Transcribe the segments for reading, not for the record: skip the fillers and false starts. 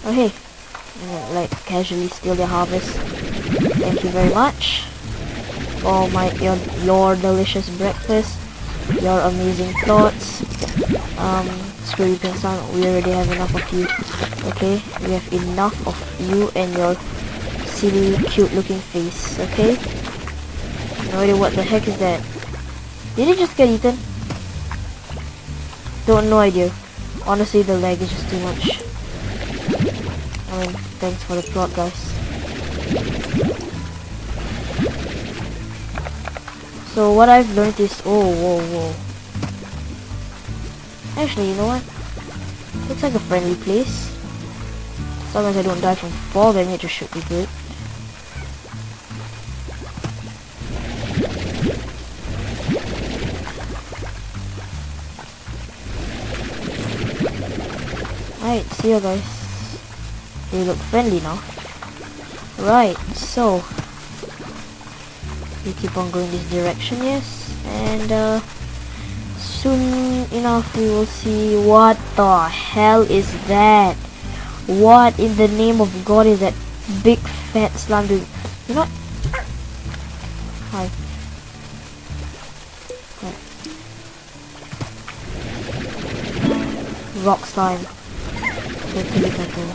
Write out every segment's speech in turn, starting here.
Oh hey, like casually steal their harvest. Thank you very much for your delicious breakfast, your amazing plots. Screw you, Pinsan, we already have enough of you. Okay, we have enough of you and your silly, cute looking face, okay? No idea what the heck is that. Did he just get eaten? No idea. Honestly, the lag is just too much. I mean, thanks for the plot, guys. So what I've learned is, whoa. Actually, you know what? Looks like a friendly place. As long as I don't die from fall damage, it should be good. Alright, see you guys. They look friendly now. Right, so we keep on going this direction, yes, and soon enough we will see. What the hell is that? What in the name of God is that big fat slime doing? You know what? Hi. Right. Rock slime. Totally careful.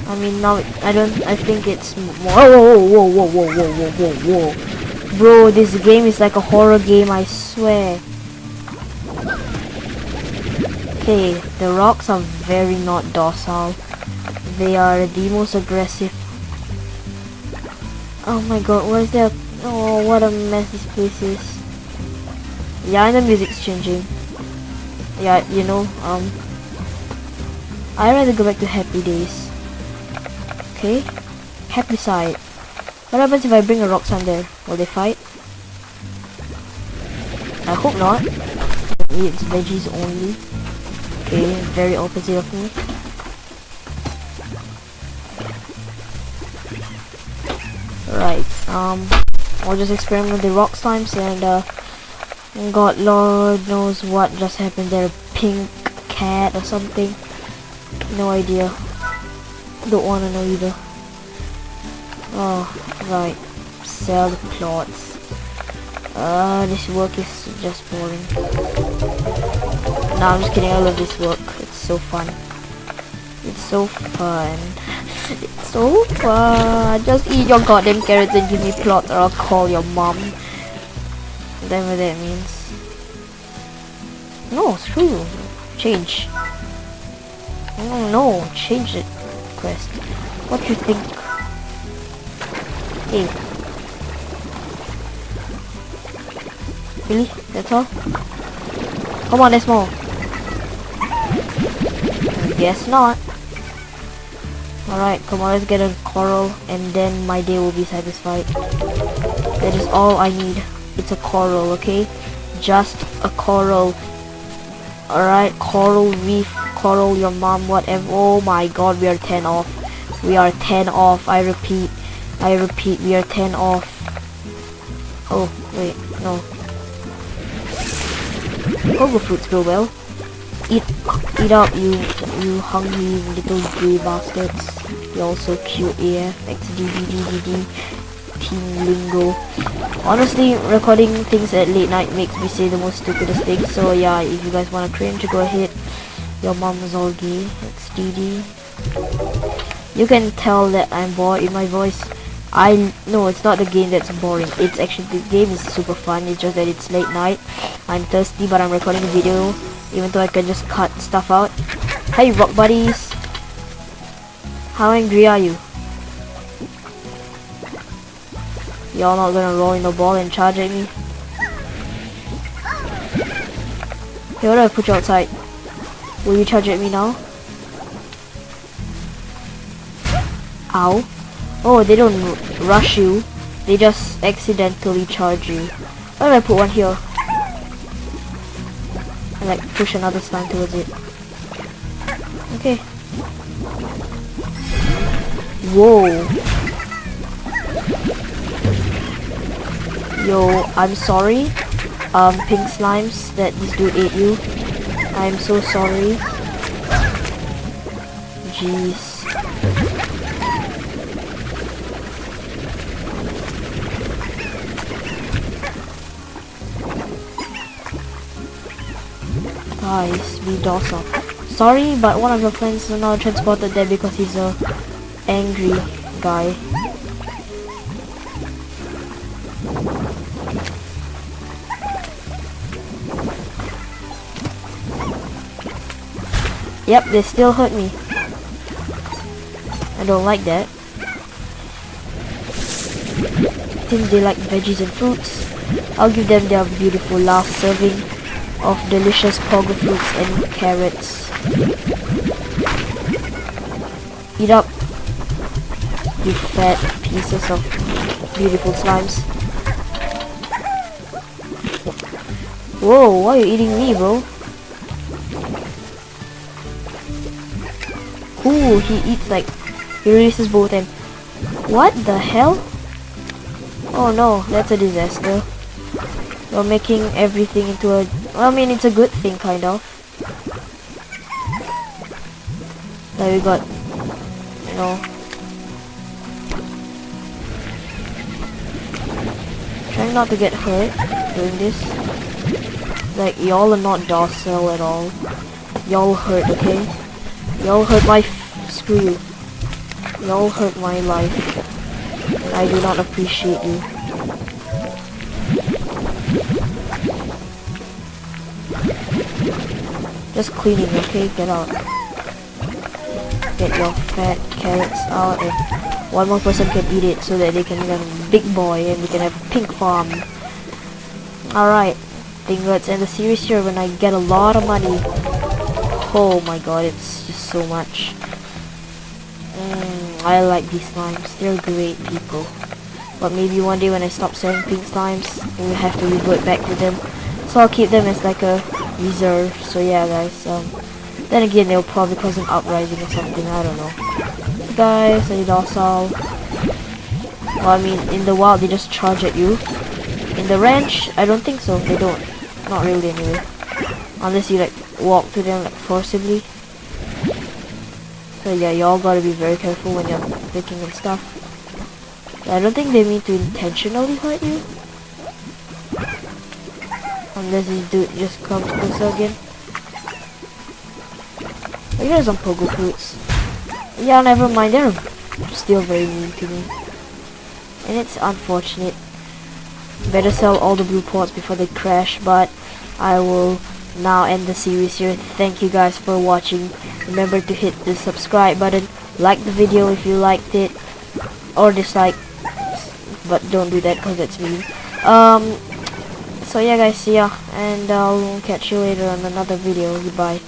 I mean, now I think it's more. Whoa. Bro, this game is like a horror game, I swear. Okay, the rocks are very not docile. They are the most aggressive. Oh my god, what is that? Oh, what a mess this place is. Yeah, and the music's changing. Yeah, you know, I'd rather go back to happy days. Okay, happy side. What happens if I bring a rock slime there? Will they fight? I hope not. It's veggies only. Okay, very opposite of me. Right, I'll just experiment with the rock slimes and God Lord knows what just happened there. Pink cat or something. No idea. Don't wanna know either. Oh, right. Sell the plots. This work is just boring. Nah, I'm just kidding. I love this work. It's so fun. It's so fun. It's so fun. Just eat your goddamn carrots and give me plot, or I'll call your mom. Whatever that means. No, screw you. Change. No, change it. Quest. What you think? Hey. Really? That's all? Come on, there's more. Guess not. Alright, come on, let's get a coral and then my day will be satisfied. That is all I need. It's a coral, okay? Just a coral. Alright, coral reef, coral your mom, whatever. Oh my god, we are 10 off. We are 10 off. I repeat, we are 10 off. Oh, wait, no. Cocoa fruits grow well. Eat up, you hungry little grey bastards. You're also cute AF. XDDDD. Teen lingo. Honestly, recording things at late night makes me say the most stupidest things. So yeah, if you guys want to cringe, go ahead. Your mom is all gay. XDD. You can tell that I'm bored in my voice. No, it's not the game that's boring. It's actually, the game is super fun. It's just that it's late night. I'm thirsty, but I'm recording a video, even though I can just cut stuff out. Hey, rock buddies. How angry are you? Y'all not gonna roll in the ball and charge at me? Hey, what do I put you outside? Will you charge at me now? Ow. Oh, they don't rush you. They just accidentally charge you. Why do I put one here? And like push another slime towards it. Okay. Whoa. Yo, I'm sorry. Pink slimes that this dude ate you. I'm so sorry. Jeez. Guys, be docile. Sorry, but one of your friends is now transported there because he's a angry guy. Yep, they still hurt me. I don't like that. Since they like veggies and fruits, I'll give them their beautiful last serving of delicious pogo fruits and carrots. Eat up, you fat pieces of beautiful slimes. Whoa, why are you eating me, bro? Ooh, he eats like, he releases both and what the hell? Oh no, that's a disaster. You're making everything into a, well, I mean, it's a good thing, kind of. Like we got, you know, trying not to get hurt doing this. Like, y'all are not docile at all. Y'all hurt, okay? Y'all hurt my screw you. Y'all hurt my life. And I do not appreciate you. Just cleaning, okay? Get out. Get your fat carrots out and one more person can eat it so that they can become a big boy and we can have a pink farm. Alright. I think let's end the series here when I get a lot of money. Oh my god, it's just so much. I like these slimes. They're great people. But maybe one day when I stop selling pink slimes, we'll have to revert back to them. So I'll keep them as like a reserve. So yeah guys, then again they'll probably cause an uprising or something, I don't know. Guys, are you docile? Well, I mean, in the wild they just charge at you. In the ranch, I don't think so. They don't. Not really anyway. Unless you like walk to them like forcibly. So yeah, y'all gotta be very careful when you're picking and stuff. I don't think they mean to intentionally hurt you. Unless this dude just comes closer again. Look at some pogo fruits. Yeah, never mind, they're still very mean to me. And it's unfortunate. Better sell all the blue pots before they crash, but I will now end the series here. Thank you guys for watching. Remember to hit the subscribe button, like the video if you liked it, or dislike, but don't do that because that's mean. So yeah guys, see ya, and I'll catch you later on another video. Goodbye.